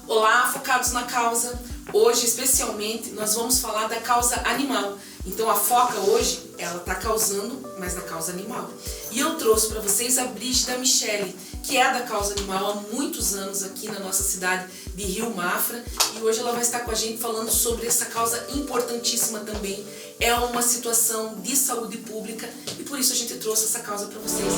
Olá, focados na causa. Hoje, especialmente, nós vamos falar da causa animal. Então, a foca hoje, ela está causando, mas na causa animal. E eu trouxe para vocês a Brígida Michele, que é da causa animal há muitos anos aqui na nossa cidade de Rio Mafra. E hoje ela vai estar com a gente falando sobre essa causa importantíssima também. É uma situação de saúde pública e por isso a gente trouxe essa causa para vocês.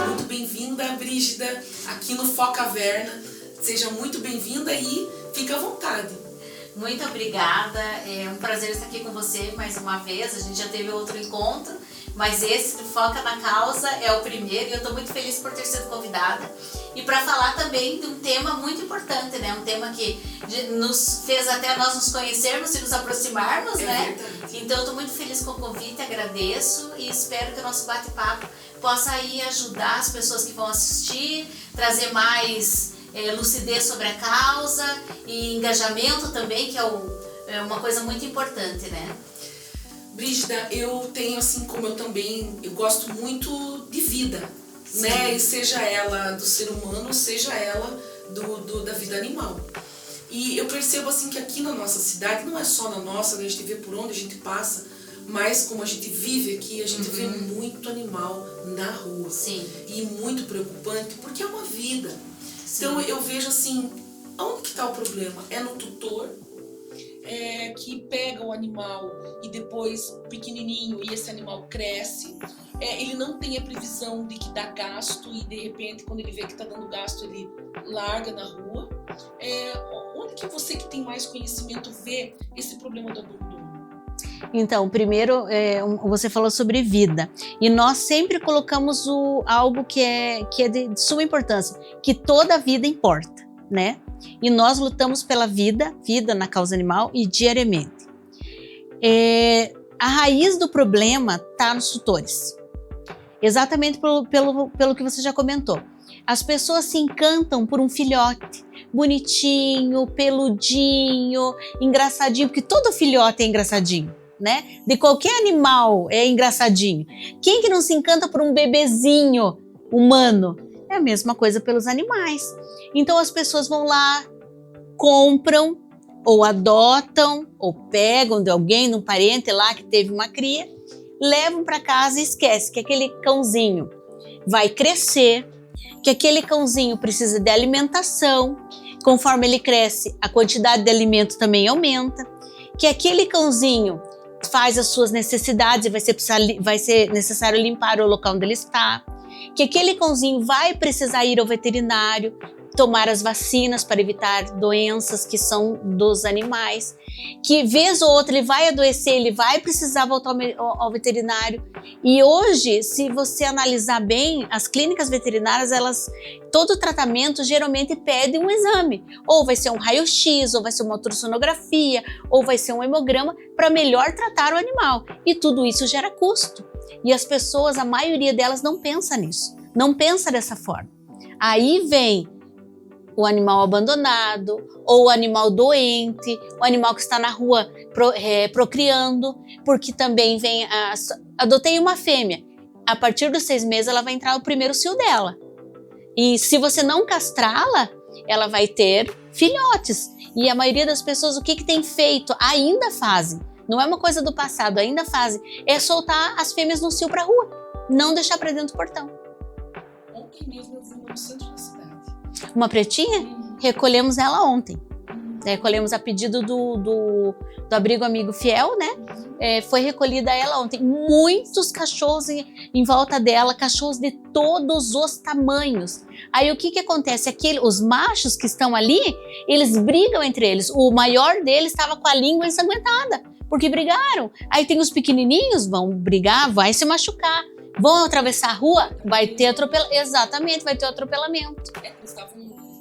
Muito bem-vinda, Brígida, aqui no Focaverna. Seja muito bem-vinda e fica à vontade. Muito obrigada, é um prazer estar aqui com você mais uma vez. A gente já teve outro encontro, mas esse do Foca na Causa é o primeiro e eu estou muito feliz por ter sido convidada. E para falar também de um tema muito importante, né? Um tema que nos fez até nós nos conhecermos e nos aproximarmos, né? Verdade. Então eu estou muito feliz com o convite, agradeço e espero que o nosso bate-papo possa aí ajudar as pessoas que vão assistir, trazer mais lucidez sobre a causa e engajamento também, que é uma coisa muito importante, né? Brígida, eu tenho, assim como eu também, eu gosto muito de vida, né? E seja ela do ser humano, seja ela da vida animal. E eu percebo assim que aqui na nossa cidade, não é só na nossa, né? A gente vê por onde a gente passa, mas como a gente vive aqui, a gente vê muito animal na rua. Sim. E muito preocupante, porque é uma vida. Sim. Então eu vejo assim, onde que está o problema? É no tutor, que pega o animal e depois pequenininho e esse animal cresce, ele não tem a previsão de que dá gasto e de repente quando ele vê que está dando gasto ele larga na rua. Onde que você que tem mais conhecimento vê esse problema do abandono? Então, primeiro, você falou sobre vida, e nós sempre colocamos algo que é de suma importância, que toda vida importa, né? E nós lutamos pela vida na causa animal e diariamente. A raiz do problema está nos tutores, exatamente pelo que você já comentou. As pessoas se encantam por um filhote bonitinho, peludinho, engraçadinho, porque todo filhote é engraçadinho, né? De qualquer animal é engraçadinho. Quem que não se encanta por um bebezinho humano? É a mesma coisa pelos animais. Então as pessoas vão lá, compram, ou adotam, ou pegam de alguém, de um parente lá que teve uma cria, levam para casa e esquece que aquele cãozinho vai crescer, que aquele cãozinho precisa de alimentação, conforme ele cresce, a quantidade de alimento também aumenta, que aquele cãozinho faz as suas necessidades e vai ser necessário limpar o local onde ele está, que aquele cãozinho vai precisar ir ao veterinário, tomar as vacinas para evitar doenças que são dos animais, que vez ou outra ele vai adoecer, ele vai precisar voltar ao veterinário. E hoje, se você analisar bem, as clínicas veterinárias, todo tratamento geralmente pede um exame, ou vai ser um raio-x, ou vai ser uma ultrassonografia, ou vai ser um hemograma para melhor tratar o animal. E tudo isso gera custo. E as pessoas, a maioria delas não pensa nisso, não pensa dessa forma. Aí vem o animal abandonado, ou o animal doente, o animal que está na rua procriando, porque também vem adotei uma fêmea, a partir dos 6 meses ela vai entrar o primeiro cio dela, e se você não castrá-la, ela vai ter filhotes, e a maioria das pessoas o que tem feito, ainda fazem, não é uma coisa do passado, ainda fazem, é soltar as fêmeas no cio para a rua, não deixar para dentro do portão. Ontem mesmo eu vi uma no centro da cidade. Uma pretinha? Recolhemos ela ontem. Recolhemos a pedido do Abrigo Amigo Fiel, né? Foi recolhida ela ontem. Muitos cachorros em volta dela, cachorros de todos os tamanhos. Aí o que acontece? Os machos que estão ali, eles brigam entre eles. O maior deles estava com a língua ensanguentada, porque brigaram. Aí tem os pequenininhos, vão brigar, vai se machucar. Vão atravessar a rua, vai ter atropelamento. Exatamente, vai ter atropelamento.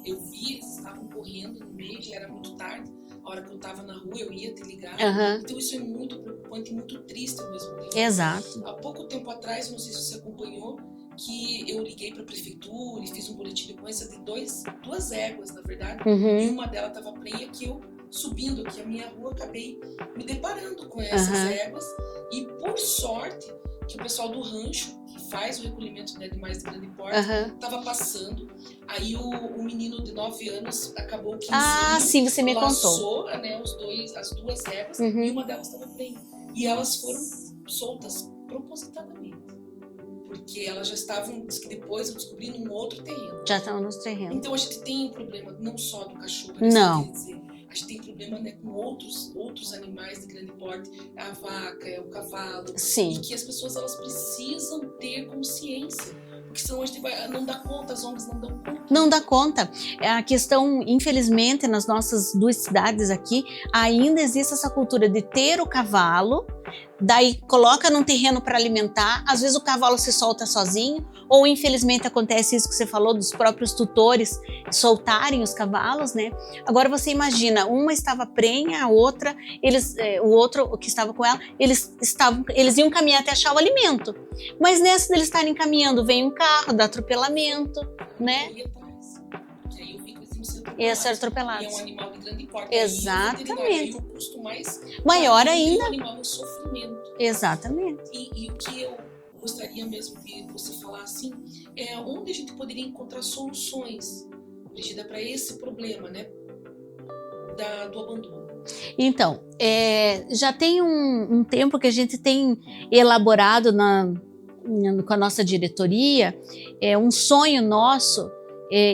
Eu vi, eles estavam correndo no meio, já era muito tarde. A hora que eu estava na rua, eu ia te ligar. Então isso é muito preocupante e muito triste ao mesmo tempo. Exato. Há pouco tempo atrás, não sei se você acompanhou, que eu liguei para a prefeitura e fiz um boletim de ocorrência de duas éguas, na verdade. E uma delas estava prenha, que eu, subindo aqui a minha rua, acabei me deparando com essas éguas. E por sorte, que o pessoal do rancho, que faz o recolhimento de animais de grande porte, estava passando. Aí o menino de 9 anos acabou que sim, você me laçou, né, as duas éguas, e uma delas estava bem. E elas foram soltas propositadamente. Porque elas já estavam, diz que depois eu descobri, num outro terreno. Já estavam nos terrenos. Então a gente tem um problema não só do cachorro, não. Quer dizer, a gente tem problema, né, com outros animais de grande porte, a vaca, o cavalo. Sim. E que as pessoas elas precisam ter consciência. Porque senão a gente não dá conta, as ONGs não dão conta. Não dá conta. A questão, infelizmente, nas nossas 2 cidades aqui, ainda existe essa cultura de ter o cavalo, daí coloca num terreno para alimentar, às vezes o cavalo se solta sozinho, ou infelizmente acontece isso que você falou, dos próprios tutores soltarem os cavalos, né? Agora você imagina, uma estava prenha, a outra, o outro que estava com ela, eles iam caminhar até achar o alimento. Mas nessa deles estarem caminhando, vem um carro, dá atropelamento, né? Ia ser atropelado. E é um animal de grande porte. Exatamente. Aí o custo maior ainda. O animal em sofrimento. Exatamente. E o que eu gostaria mesmo de você falar assim, é onde a gente poderia encontrar soluções, Brígida, para esse problema, né, do abandono. Então, já tem um tempo que a gente tem elaborado com a nossa diretoria, um sonho nosso,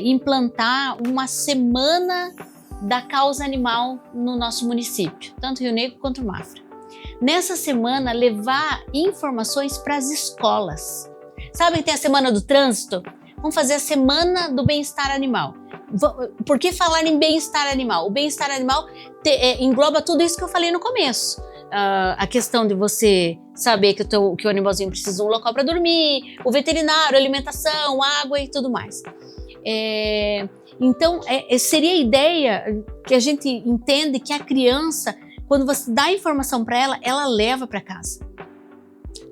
implantar uma semana da causa animal no nosso município, tanto Rio Negro quanto Mafra. Nessa semana, levar informações para as escolas. Sabe que tem a semana do trânsito? Vamos fazer a semana do bem-estar animal. Por que falar em bem-estar animal? O bem-estar animal engloba tudo isso que eu falei no começo. A questão de você saber que o animalzinho precisa de um local para dormir, o veterinário, alimentação, água e tudo mais. Então, seria a ideia que a gente entende que a criança, quando você dá informação para ela, ela leva para casa.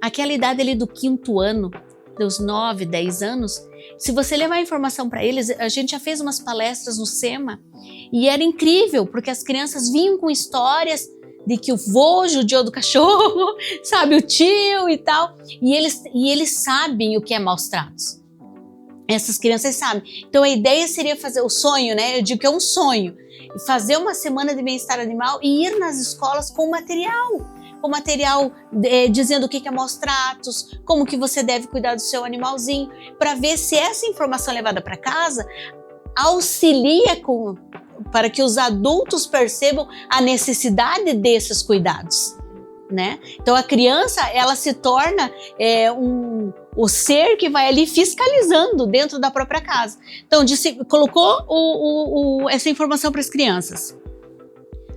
Aquela idade ali do 5º ano, dos 9, 10 anos, se você levar a informação para eles, a gente já fez umas palestras no SEMA e era incrível, porque as crianças vinham com histórias de que o vô judiou do cachorro, sabe, o tio e tal, e eles sabem o que é maus tratos. Essas crianças sabem. Então a ideia seria fazer o sonho, né? Eu digo que é um sonho, fazer uma semana de bem-estar animal e ir nas escolas com material dizendo o que é maus tratos, como que você deve cuidar do seu animalzinho, para ver se essa informação levada para casa auxilia para que os adultos percebam a necessidade desses cuidados, né? Então a criança, ela se torna o ser que vai ali fiscalizando dentro da própria casa. Então colocou essa informação para as crianças,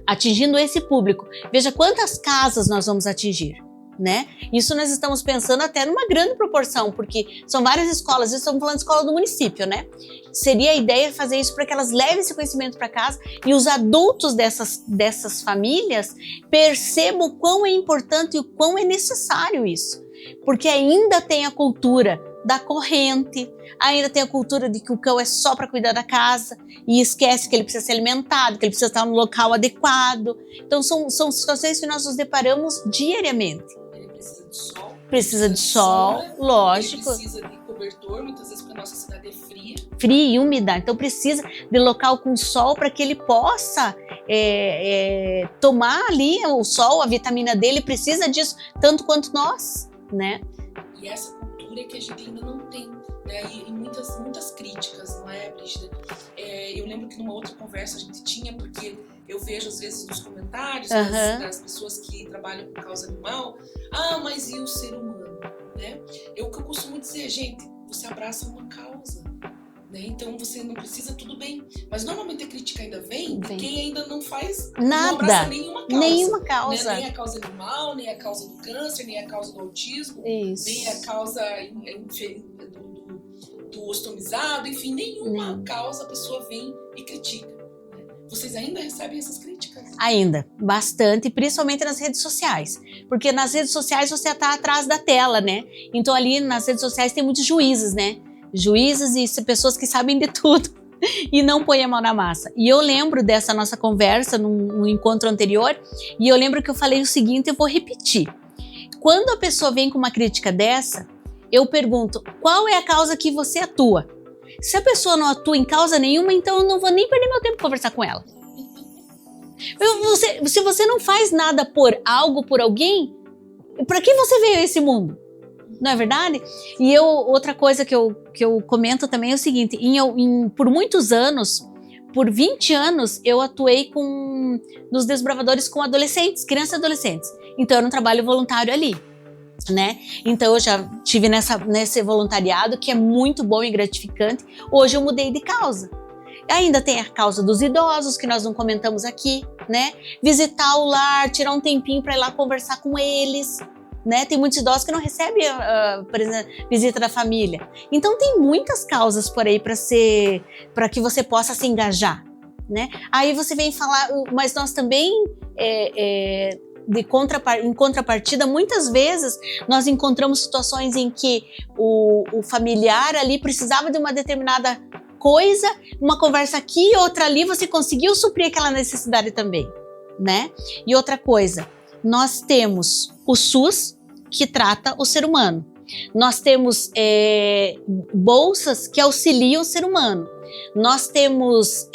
atingindo esse público. Veja quantas casas nós vamos atingir, né? Isso nós estamos pensando até numa grande proporção, porque são várias escolas, estamos falando de escola do município, né? Seria a ideia fazer isso para que elas levem esse conhecimento para casa e os adultos dessas famílias percebam o quão é importante e o quão é necessário isso. Porque ainda tem a cultura da corrente, ainda tem a cultura de que o cão é só para cuidar da casa e esquece que ele precisa ser alimentado, que ele precisa estar no local adequado. Então são situações que nós nos deparamos diariamente. Ele precisa de sol. Precisa de sol, lógico. Ele precisa de cobertor, muitas vezes porque a nossa cidade é fria. Fria e úmida, então precisa de local com sol para que ele possa tomar ali o sol, a vitamina dele precisa disso, tanto quanto nós, né? E essa cultura que a gente ainda não tem, né? E muitas críticas, não é, Brígida? Eu lembro que numa outra conversa a gente tinha, porque eu vejo às vezes nos comentários das pessoas que trabalham com causa animal, mas e o ser humano, né? O que eu costumo dizer, gente, você abraça uma causa, né? Então você não precisa, tudo bem, mas normalmente a crítica ainda vem de quem ainda não faz nada, não abraça nenhuma causa. Né? Nem a causa animal, nem a causa do câncer, nem a causa do autismo, nem a causa do ostomizado, enfim, nenhuma causa a pessoa vem e critica. Né? Vocês ainda recebem essas críticas? Ainda, bastante, principalmente nas redes sociais, porque nas redes sociais você está atrás da tela, né? Então ali nas redes sociais tem muitos juízes, né? Juízes e pessoas que sabem de tudo e não põem a mão na massa. E eu lembro dessa nossa conversa num encontro anterior, e eu lembro que eu falei o seguinte, eu vou repetir. quando a pessoa vem com uma crítica dessa, eu pergunto, qual é a causa que você atua? Se a pessoa não atua em causa nenhuma, então eu não vou nem perder meu tempo conversar com ela. Se você não faz nada por algo, por alguém, para que você veio a esse mundo? Não é verdade? E outra coisa que eu comento também é o seguinte, por muitos anos, por 20 anos, eu atuei nos desbravadores com adolescentes, crianças e adolescentes. Então, eu era um trabalho voluntário ali, né? Então, eu já tive nesse voluntariado, que é muito bom e gratificante. Hoje, eu mudei de causa. Ainda tem a causa dos idosos, que nós não comentamos aqui, né? Visitar o lar, tirar um tempinho para ir lá conversar com eles, né? Tem muitos idosos que não recebem, por exemplo, visita da família. Então, tem muitas causas por aí para que você possa se engajar, né? Aí você vem falar, mas nós também, em contrapartida, muitas vezes nós encontramos situações em que o familiar ali precisava de uma determinada coisa, uma conversa aqui, outra ali, você conseguiu suprir aquela necessidade também, né? E outra coisa, nós temos o SUS, que trata o ser humano. Nós temos bolsas que auxiliam o ser humano. Nós temos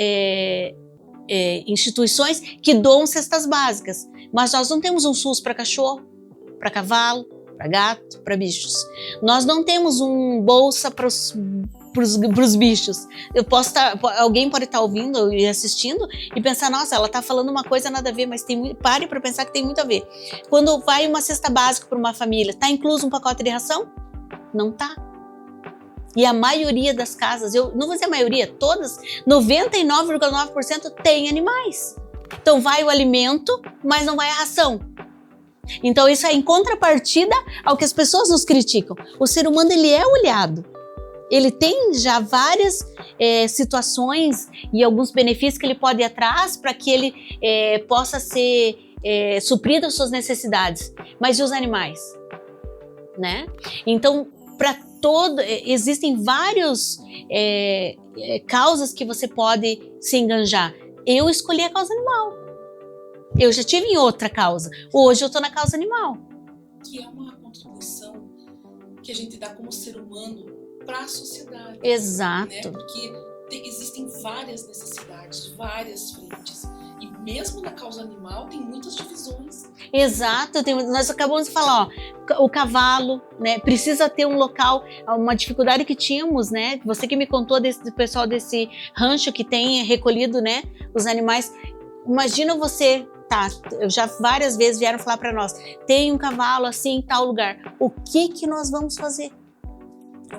instituições que doam cestas básicas, mas nós não temos um SUS para cachorro, para cavalo, para gato, para bichos. Nós não temos um bolsa para os bichos. Alguém pode estar ouvindo e assistindo e pensar, nossa, ela está falando uma coisa nada a ver, mas pare para pensar que tem muito a ver. Quando vai uma cesta básica para uma família, está incluso um pacote de ração? Não está. E a maioria das casas, eu não vou dizer a maioria, todas, 99,9% tem animais. Então vai o alimento, mas não vai a ração. Então isso é em contrapartida ao que as pessoas nos criticam. O ser humano, ele é olhado. Ele tem já várias situações e alguns benefícios que ele pode ir atrás para que ele possa ser suprido as suas necessidades. Mas e os animais? Né? Então, existem várias causas que você pode se enganjar. Eu escolhi a causa animal. Eu já tive em outra causa. Hoje eu estou na causa animal. Que é uma contribuição que a gente dá como ser humano para a sociedade. Exato. Né? Porque existem várias necessidades, várias frentes. E mesmo na causa animal tem muitas divisões. Exato. Nós acabamos de falar, ó, o cavalo, né, precisa ter um local, uma dificuldade que tínhamos, né? Você que me contou do pessoal desse rancho que tem recolhido, né, os animais. Imagina você, já várias vezes vieram falar para nós, tem um cavalo assim em tal lugar. O que nós vamos fazer?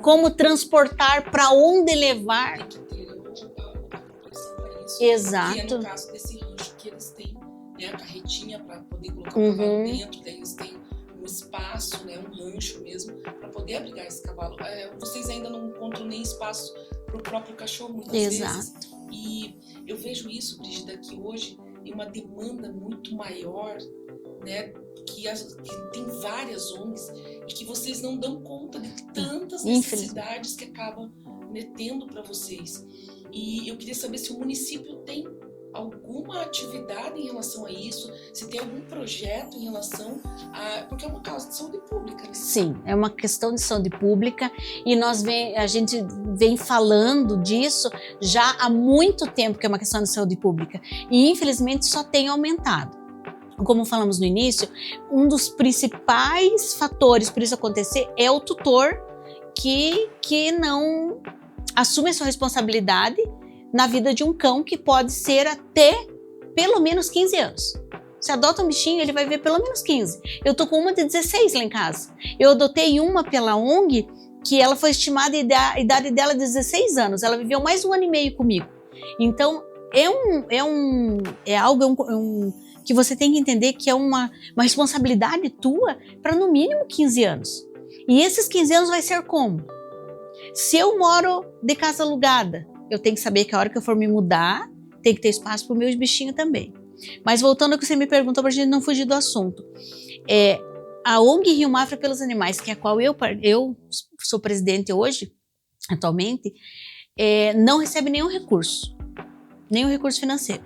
Como transportar, para onde levar? Tem que ter a preparação para isso. Exato. E é no caso desse rancho que eles têm, né, a carretinha para poder colocar o cavalo dentro, daí eles têm um espaço, né, um rancho mesmo, para poder abrigar esse cavalo. Vocês ainda não encontram nem espaço para o próprio cachorro, muitas vezes. E eu vejo isso, Brígida, que hoje tem uma demanda muito maior, né, que tem várias ONGs e que vocês não dão conta de tantas necessidades que acabam tendo para vocês. E eu queria saber se o município tem alguma atividade em relação a isso, se tem algum projeto em relação a... Porque é uma causa de saúde pública, né? Sim, é uma questão de saúde pública e a gente vem falando disso já há muito tempo, que é uma questão de saúde pública. E infelizmente só tem aumentado. Como falamos no início, um dos principais fatores para isso acontecer é o tutor que não assume a sua responsabilidade na vida de um cão, que pode ser até pelo menos 15 anos. Se adota um bichinho, ele vai viver pelo menos 15. Eu tô com uma de 16 lá em casa. Eu adotei uma pela ONG, que ela foi estimada a idade dela de 16 anos. Ela viveu mais 1 ano e meio comigo. Então, é algo que você tem que entender que é uma responsabilidade tua para no mínimo 15 anos. E esses 15 anos vai ser como? Se eu moro de casa alugada, eu tenho que saber que a hora que eu for me mudar, tem que ter espaço para os meus bichinhos também. Mas voltando ao que você me perguntou, para a gente não fugir do assunto. A ONG Rio Mafra pelos Animais, que é a qual eu sou presidente hoje, atualmente, não recebe nenhum recurso financeiro.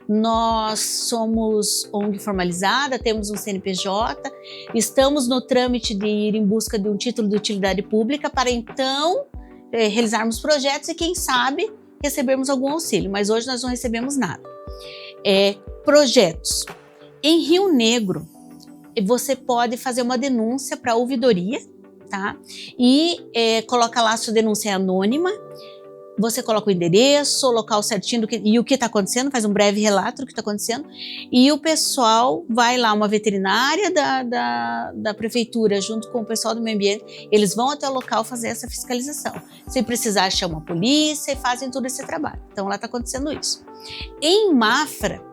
Nós somos ONG formalizada, temos um CNPJ, estamos no trâmite de ir em busca de um título de utilidade pública para então realizarmos projetos e quem sabe recebermos algum auxílio, mas hoje nós não recebemos nada. Projetos. Em Rio Negro, você pode fazer uma denúncia para a ouvidoria, tá? E coloca lá, sua denúncia é anônima, você coloca o endereço, o local certinho e o que está acontecendo, faz um breve relato do que está acontecendo, e o pessoal vai lá, uma veterinária da prefeitura, junto com o pessoal do meio ambiente, eles vão até o local fazer essa fiscalização. Se precisar, chama a polícia e fazem todo esse trabalho. Então lá está acontecendo isso. Em Mafra,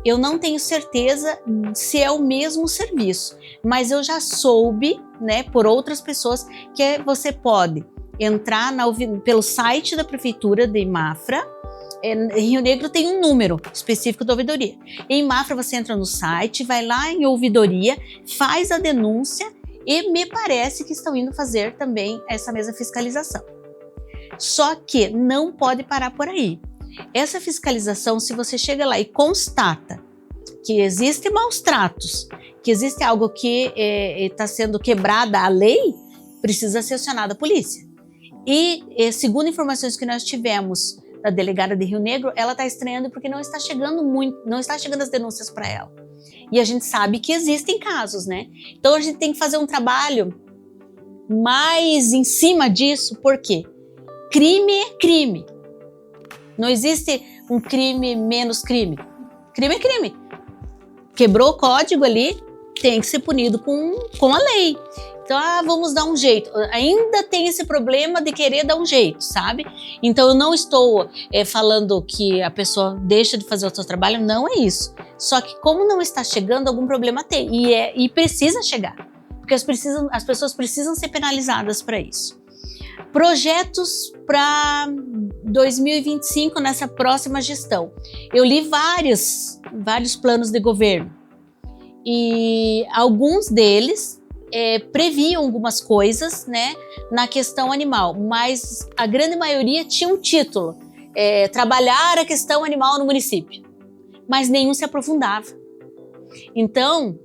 eu não tenho certeza se é o mesmo serviço, mas eu já soube, né, por outras pessoas, que você pode entrar pelo site da prefeitura de Mafra. Em Rio Negro tem um número específico da ouvidoria. Em Mafra você entra no site, vai lá em ouvidoria, faz a denúncia e me parece que estão indo fazer também essa mesma fiscalização. Só que não pode parar por aí. Essa fiscalização, se você chega lá e constata que existem maus tratos, que existe algo que está sendo quebrada a lei, precisa ser acionada a polícia. E segundo informações que nós tivemos da delegada de Rio Negro, ela está estranhando porque não está chegando as denúncias para ela. E a gente sabe que existem casos, né? Então a gente tem que fazer um trabalho mais em cima disso, porque crime é crime. Não existe um crime menos crime. Crime é crime. Quebrou o código ali, tem que ser punido com a lei. Então, vamos dar um jeito. Ainda tem esse problema de querer dar um jeito, sabe? Então, eu não estou falando que a pessoa deixa de fazer o seu trabalho, não é isso. Só que como não está chegando, algum problema tem. E precisa chegar. Porque as pessoas precisam ser penalizadas para isso. Projetos para 2025, nessa próxima gestão. Eu li vários planos de governo. E alguns deles previam algumas coisas, né, na questão animal, mas a grande maioria tinha um título, trabalhar a questão animal no município, mas nenhum se aprofundava. Então,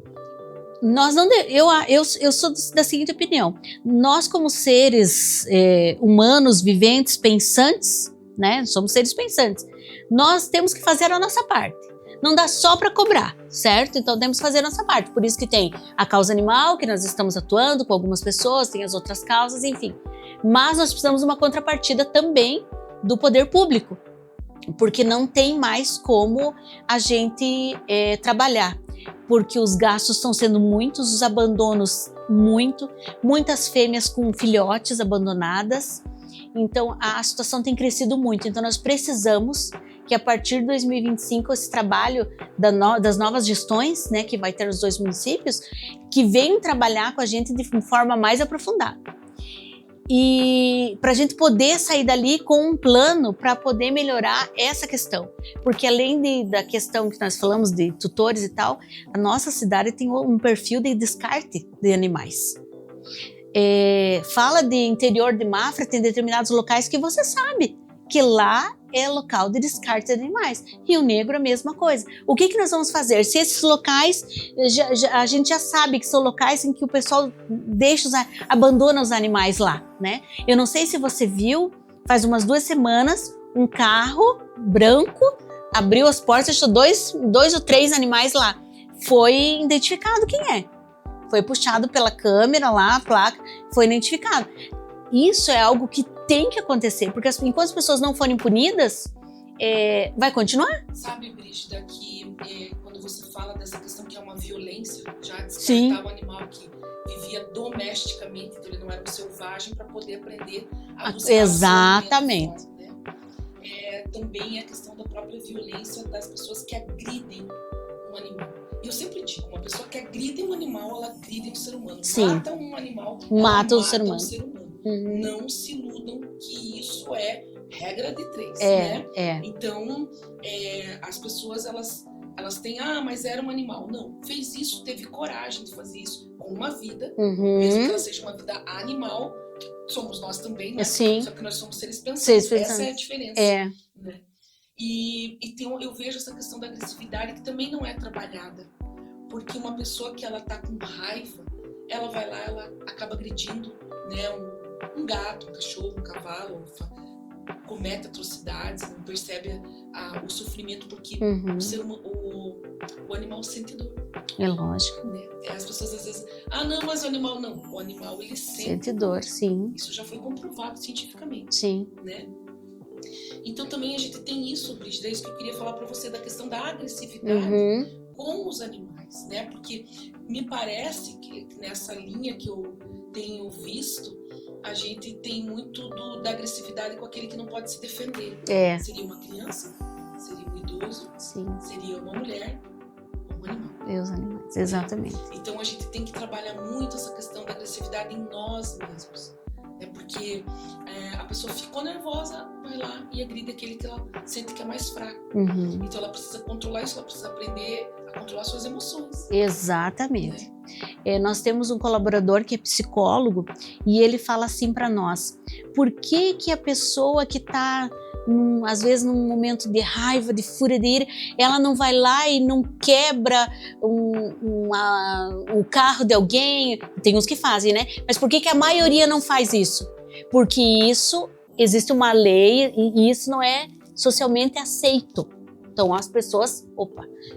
eu sou da seguinte opinião: nós como seres humanos, viventes, pensantes, né, somos seres pensantes, nós temos que fazer a nossa parte. Não dá só para cobrar, certo? Então temos que fazer a nossa parte. Por isso que tem a causa animal, que nós estamos atuando com algumas pessoas, tem as outras causas, enfim. Mas nós precisamos de uma contrapartida também do poder público, porque não tem mais como a gente trabalhar, porque os gastos estão sendo muitos, os abandonos muitas fêmeas com filhotes abandonadas. Então a situação tem crescido muito. Então nós precisamos que a partir de 2025 esse trabalho das novas gestões, né, que vai ter nos 2 municípios, que venham trabalhar com a gente de forma mais aprofundada. E para a gente poder sair dali com um plano para poder melhorar essa questão. Porque além da questão que nós falamos de tutores e tal, a nossa cidade tem um perfil de descarte de animais. Fala de interior de Mafra, tem determinados locais que você sabe que lá é local de descarte de animais. Rio Negro, a mesma coisa. O que nós vamos fazer? Se esses locais, a gente já sabe que são locais em que o pessoal abandona os animais lá, né? Eu não sei se você viu, faz umas 2 semanas, um carro branco abriu as portas, deixou 2 ou 3 animais lá. Foi identificado quem é. Foi puxado pela câmera lá, a placa, foi identificado. Isso é algo que tem que acontecer, porque enquanto as pessoas não forem punidas, vai continuar. Sabe, Brígida, que quando você fala dessa questão que é uma violência, já descartar Sim. o animal que vivia domesticamente, então ele não era um selvagem, para poder aprender a buscar Exatamente. o seu alimento, né? Também a questão da própria violência das pessoas que agridem um animal. E eu sempre digo, uma pessoa que agride um animal, ela agride um ser humano. Sim. Mata um animal, Mata ela um ser humano. um ser humano. Uhum. Não se iludam que isso é regra de 3, né? Então, as pessoas, elas têm, mas era um animal. Não, fez isso, teve coragem de fazer isso com uma vida, mesmo que ela seja uma vida animal, somos nós também, né? Sim. Só que nós somos seres pensantes. Essa é a diferença. Né? Eu vejo essa questão da agressividade que também não é trabalhada. Porque uma pessoa que ela tá com raiva, ela vai lá, ela acaba agredindo, né, um gato, um cachorro, um cavalo, comete atrocidades, não percebe o sofrimento, porque o animal sente dor. É lógico. Né? As pessoas às vezes, não, mas o animal não. O animal, ele sente dor, sim. Isso já foi comprovado cientificamente. Sim. Né? Então também a gente tem isso, Brígida, é isso que eu queria falar para você, da questão da agressividade com os animais, né? Porque me parece que nessa linha que eu tenho visto, a gente tem muito da agressividade com aquele que não pode se defender. Seria uma criança, seria um idoso, seria uma mulher, ou um animal. Os animais, exatamente. Então a gente tem que trabalhar muito essa questão da agressividade em nós mesmos. Porque a pessoa ficou nervosa, vai lá e agride aquele que ela sente que é mais fraco. Então ela precisa controlar isso, ela precisa aprender a controlar suas emoções. Exatamente. Nós temos um colaborador que é psicólogo e ele fala assim para nós: por que a pessoa que está às vezes num momento de raiva, de fúria, de ira, ela não vai lá e não quebra o carro de alguém? Tem uns que fazem, né? Mas por que a maioria não faz isso? Porque existe uma lei e isso não é socialmente aceito. Então as pessoas,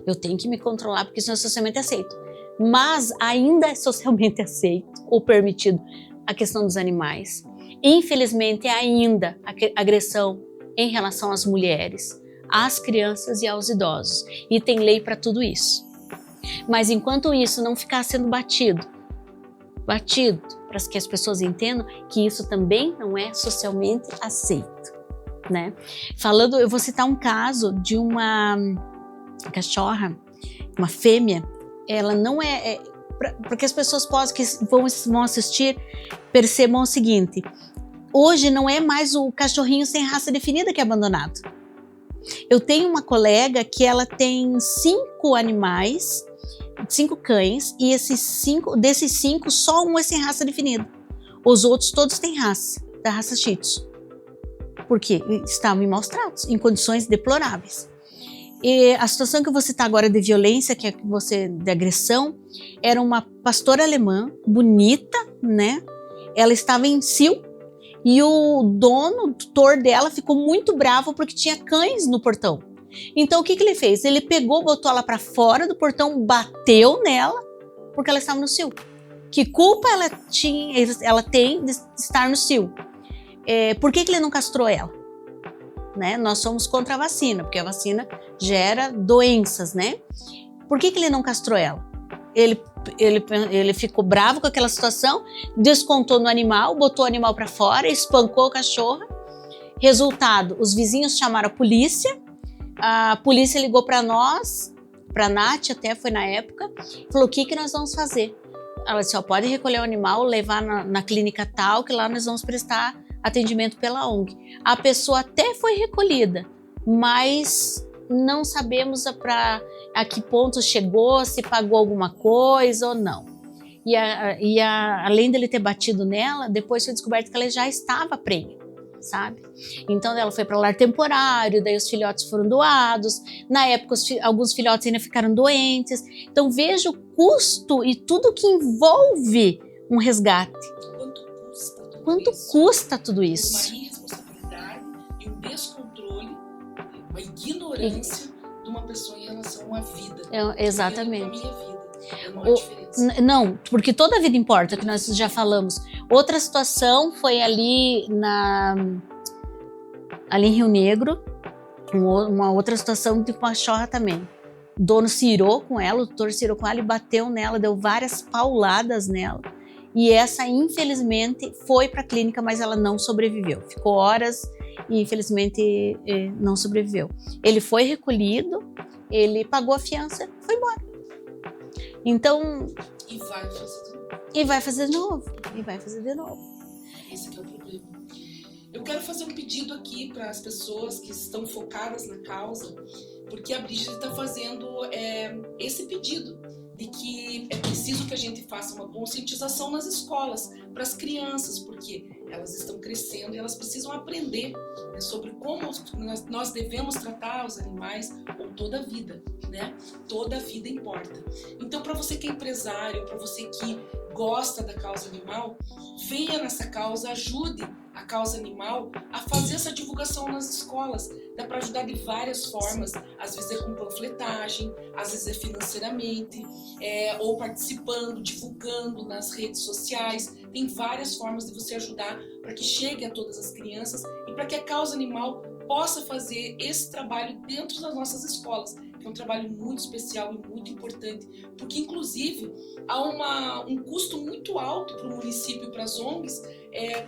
eu tenho que me controlar porque isso não é socialmente aceito. Mas ainda é socialmente aceito ou permitido a questão dos animais. Infelizmente ainda a agressão em relação às mulheres, às crianças e aos idosos. E tem lei para tudo isso. Mas enquanto isso não ficar sendo batido, para que as pessoas entendam que isso também não é socialmente aceito, né? Eu vou citar um caso de uma cachorra, uma fêmea. Ela não para que as pessoas que vão assistir percebam o seguinte: hoje não é mais o cachorrinho sem raça definida que é abandonado. Eu tenho uma colega que ela tem 5 animais, 5 cães, e desses 5, só um é sem raça definida. Os outros todos têm raça, da raça Shih Tzu. Porque estavam em maus tratos, em condições deploráveis. E a situação que eu vou citar agora de violência, de agressão, era uma pastora alemã, bonita, né? Ela estava em cio. E o tutor dela ficou muito bravo porque tinha cães no portão. Então o que ele fez? Ele botou ela para fora do portão, bateu nela porque ela estava no cio. Que culpa ela tem de estar no cio? Por que ele não castrou ela? Né? Nós somos contra a vacina, porque a vacina gera doenças, né? Por que ele não castrou ela? Ele ficou bravo com aquela situação, descontou no animal, botou o animal para fora, espancou a cachorra. Resultado, os vizinhos chamaram a polícia ligou para nós, para a Nath até foi na época, falou: o que nós vamos fazer? Ela disse: pode recolher o animal, levar na clínica tal, que lá nós vamos prestar atendimento pela ONG. A pessoa até foi recolhida, mas não sabemos a que ponto chegou, se pagou alguma coisa ou não. E além dele ter batido nela, depois foi descoberto que ela já estava prenha, sabe? Então ela foi para lar temporário, daí os filhotes foram doados. Na época alguns filhotes ainda ficaram doentes. Então veja o custo e tudo que envolve um resgate. Quanto custa tudo isso? Uma irresponsabilidade e um descontrole, uma ignorância de uma pessoa em relação a uma vida. Exatamente. A minha vida. É uma diferença. Não, porque toda a vida importa, que nós já falamos. Outra situação foi ali em Rio Negro, uma outra situação de cachorra também. O dono se irou com ela, o tutor se irou com ela e bateu nela, deu várias pauladas nela. E essa, infelizmente, foi para a clínica, mas ela não sobreviveu. Ficou horas e, infelizmente, não sobreviveu. Ele foi recolhido, ele pagou a fiança, foi embora. Então... E vai fazer de novo. E vai fazer de novo. E vai fazer de novo. Esse que é o problema. Eu quero fazer um pedido aqui para as pessoas que estão focadas na causa, porque a Brígida está fazendo esse pedido de que é preciso que a gente faça uma conscientização nas escolas, para as crianças, porque elas estão crescendo e elas precisam aprender, né, sobre como nós devemos tratar os animais ou toda a vida, né? Toda a vida importa. Então, para você que é empresário, para você que gosta da causa animal, venha nessa causa, ajude a causa animal a fazer essa divulgação nas escolas. Dá para ajudar de várias formas, às vezes é com panfletagem, às vezes é financeiramente, ou participando, divulgando nas redes sociais. Tem várias formas de você ajudar para que chegue a todas as crianças e para que a causa animal possa fazer esse trabalho dentro das nossas escolas, que é um trabalho muito especial e muito importante, porque inclusive há um custo muito alto para o município e para as ONGs,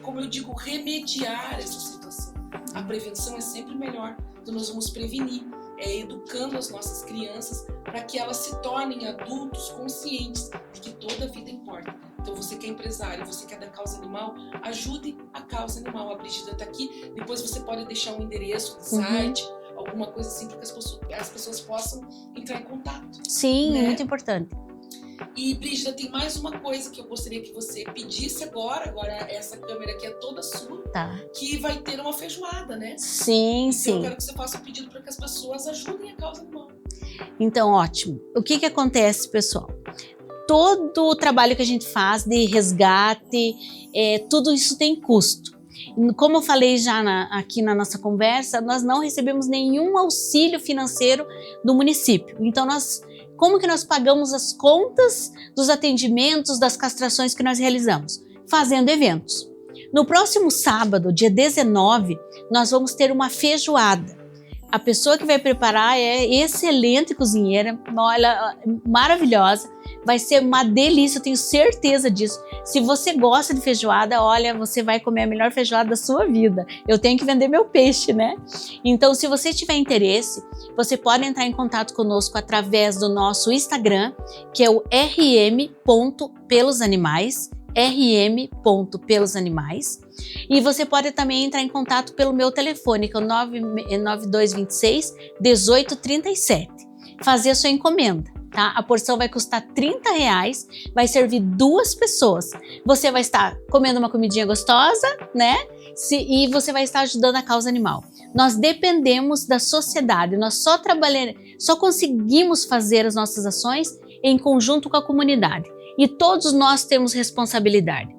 como eu digo, remediar essa situação. A prevenção é sempre melhor, então nós vamos prevenir, educando as nossas crianças para que elas se tornem adultos conscientes de que toda a vida importa. Então você que é empresário, você que é da causa animal, ajude a causa animal. A Brígida está aqui, depois você pode deixar um endereço, um site, alguma coisa assim, para que as pessoas possam entrar em contato. Sim, né? Muito importante. E, Brígida, tem mais uma coisa que eu gostaria que você pedisse agora essa câmera aqui é toda sua, Tá. que vai ter uma feijoada, né? Sim, então, sim. eu quero que você faça um pedido para que as pessoas ajudem a causa animal. Então, ótimo. O que acontece, pessoal? Todo o trabalho que a gente faz de resgate, tudo isso tem custo. Como eu falei já aqui na nossa conversa, nós não recebemos nenhum auxílio financeiro do município. Então, como que nós pagamos as contas dos atendimentos, das castrações que nós realizamos? Fazendo eventos. No próximo sábado, dia 19, nós vamos ter uma feijoada. A pessoa que vai preparar é excelente cozinheira, olha, maravilhosa. Vai ser uma delícia, eu tenho certeza disso. Se você gosta de feijoada, olha, você vai comer a melhor feijoada da sua vida. Eu tenho que vender meu peixe, né? Então, se você tiver interesse, você pode entrar em contato conosco através do nosso Instagram, que é o rm.pelosanimais, rm.pelosanimais. E você pode também entrar em contato pelo meu telefone, que é o 99226 1837. Fazer a sua encomenda, tá? A porção vai custar R$30, vai servir 2 pessoas. Você vai estar comendo uma comidinha gostosa, né? E você vai estar ajudando a causa animal. Nós dependemos da sociedade, nós só conseguimos fazer as nossas ações em conjunto com a comunidade. E todos nós temos responsabilidade.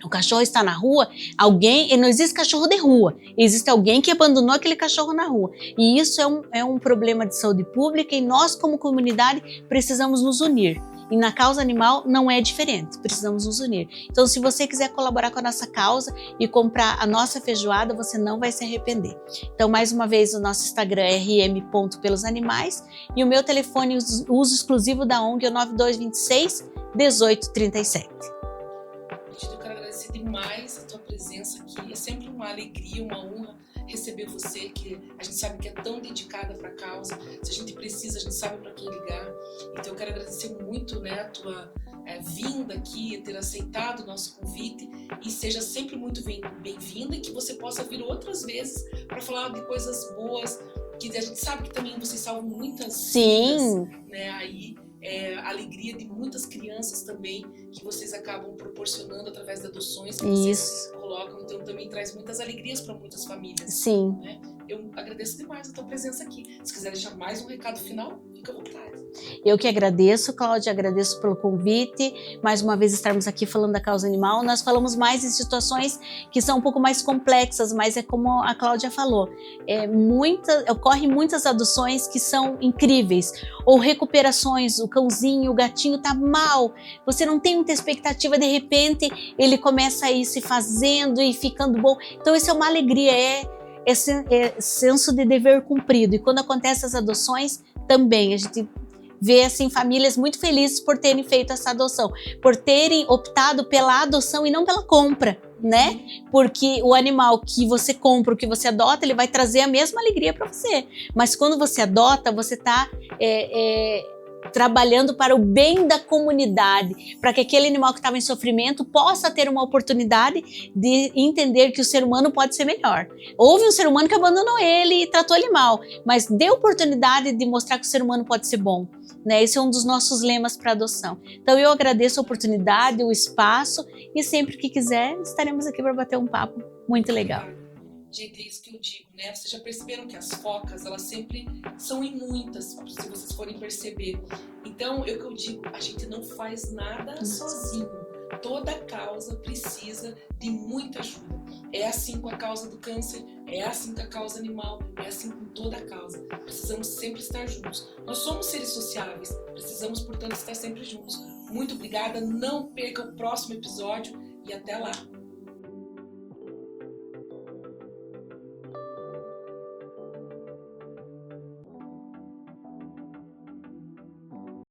O cachorro está na rua, não existe cachorro de rua, existe alguém que abandonou aquele cachorro na rua. E isso é um problema de saúde pública e nós, como comunidade, precisamos nos unir. E na causa animal não é diferente, precisamos nos unir. Então, se você quiser colaborar com a nossa causa e comprar a nossa feijoada, você não vai se arrepender. Então, mais uma vez, o nosso Instagram é rm.pelosanimais e o meu telefone uso exclusivo da ONG é o 9226 1837. Eu quero agradecer demais a tua presença aqui. É sempre uma alegria, uma honra receber você, que a gente sabe que é tão dedicada para a causa. Se a gente precisa, a gente sabe para quem ligar. Então eu quero agradecer muito, né, a tua vinda aqui, ter aceitado o nosso convite, e seja sempre muito bem-vinda, e que você possa vir outras vezes para falar de coisas boas, que a gente sabe que também vocês salvam muitas vidas, né, aí. A alegria de muitas crianças também, que vocês acabam proporcionando através de adoções que vocês colocam, então também traz muitas alegrias para muitas famílias. Sim. Né? Eu agradeço demais a tua presença aqui. Se quiser deixar mais um recado final, fica à vontade. Eu que agradeço, Cláudia, agradeço pelo convite, mais uma vez estarmos aqui falando da causa animal. Nós falamos mais em situações que são um pouco mais complexas, mas é como a Cláudia falou, ocorrem muitas adoções que são incríveis, ou recuperações, o cãozinho, o gatinho tá mal, você não tem muita expectativa, de repente ele começa a ir se fazendo e ficando bom. Então isso é uma alegria, esse senso de dever cumprido. E quando acontecem as adoções, também a gente vê assim famílias muito felizes por terem feito essa adoção, por terem optado pela adoção e não pela compra, né? Porque o animal que você compra, o que você adota, ele vai trazer a mesma alegria para você. Mas quando você adota, você está trabalhando para o bem da comunidade, para que aquele animal que estava em sofrimento possa ter uma oportunidade de entender que o ser humano pode ser melhor. Houve um ser humano que abandonou ele e tratou ele mal, mas deu oportunidade de mostrar que o ser humano pode ser bom. Né? Esse é um dos nossos lemas para adoção. Então eu agradeço a oportunidade, o espaço, e sempre que quiser estaremos aqui para bater um papo muito legal. Gente, é isso que eu digo, né? Vocês já perceberam que as focas, elas sempre são em muitas, se vocês forem perceber. Então, é o que eu digo, a gente não faz nada sozinho. Toda causa precisa de muita ajuda. É assim com a causa do câncer, é assim com a causa animal, é assim com toda a causa. Precisamos sempre estar juntos. Nós somos seres sociáveis, precisamos, portanto, estar sempre juntos. Muito obrigada, não perca o próximo episódio e até lá!